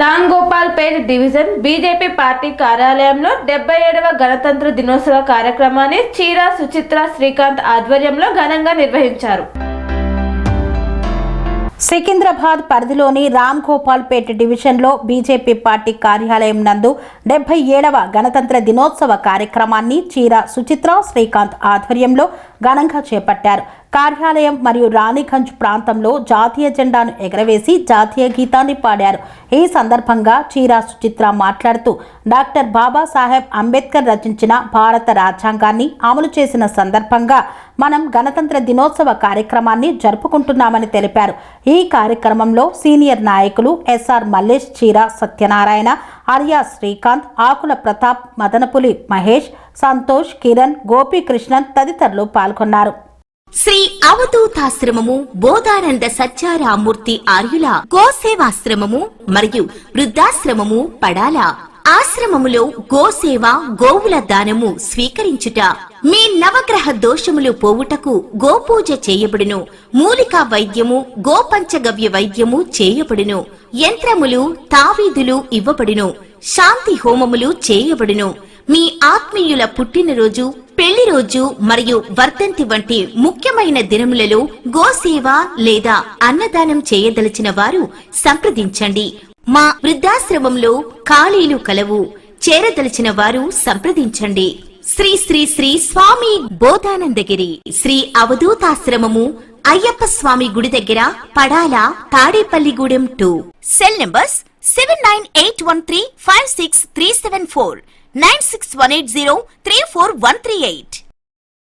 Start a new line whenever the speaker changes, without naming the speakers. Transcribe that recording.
Ramgopalpet division BJP party కార్యాలయంలో 77వ గణతంత్ర దినోత్సవ కార్యక్రమాన్ని చీరా సుచిత్ర శ్రీకాంత్ ఆధ్వర్యంలో ఘనంగా నిర్వహించారు.
సికింద్రాబాద్ పరిధిలోని రాంగోపాల్పేట్ డివిజన్లో బీజేపీ పార్టీ కార్యాలయం నందు 77వ గణతంత్ర దినోత్సవ కార్యక్రమాన్ని చీరా సుచిత్ర శ్రీకాంత్ ఆధ్వర్యంలో ఘనంగా చేపట్టారు. కార్యాలయం మరియు రాణిగంజ్ ప్రాంతంలో జాతీయ జెండాను ఎగరవేసి జాతీయ గీతాన్ని పాడారు. ఈ సందర్భంగా చీరా సుచిత్ర మాట్లాడుతూ డాక్టర్ బాబాసాహెబ్ అంబేద్కర్ రచించిన భారత రాజ్యాంగాన్ని అమలు చేసిన సందర్భంగా మనం గణతంత్ర దినోత్సవ కార్యక్రమాన్ని జరుపుకుంటున్నామని తెలిపారు. ఈ కార్యక్రమంలో సీనియర్ నాయకులు ఎస్ఆర్ మల్లేష్, చీరా సత్యనారాయణ, ఆర్యా శ్రీకాంత్, ఆకుల ప్రతాప్, మదనపులి మహేష్, సంతోష్, కిరణ్, గోపీకృష్ణన్ తదితరులు పాల్గొన్నారు.
శ్రీ అవధూతాశ్రమము, బోధానంద సత్యారామూర్తి ఆర్యుల గోసేవాశ్రమము మరియు వృద్ధాశ్రమము పడాల. ఆశ్రమములో గోసేవ, గోవుల దానము స్వీకరించుట, మీ నవగ్రహ దోషములు పోవుటకు గోపూజ చేయబడును. మూలికా వైద్యము, గోపంచగవ్య వైద్యము చేయబడును. యంత్రములు, తావీదులు ఇవ్వబడును. శాంతి హోమములు చేయబడును. మీ ఆత్మీయుల పుట్టినరోజు, పెళ్లి రోజు మరియు వర్ధంతి వంటి ముఖ్యమైన దినములలో గోసేవ లేదా అన్నదానం చేయదలిచిన వారు సంప్రదించండి. మా వృద్ధాశ్రమంలో ఖాళీలు కలవు. చేరదలిచిన వారు సంప్రదించండి. శ్రీ శ్రీ శ్రీ స్వామి బోధానందగిరి శ్రీ అవధూతాశ్రమము, అయ్యప్ప స్వామి గుడి దగ్గర, పడాల, తాడేపల్లిగూడెం 2. Cell numbers 7981356374, 96180341138.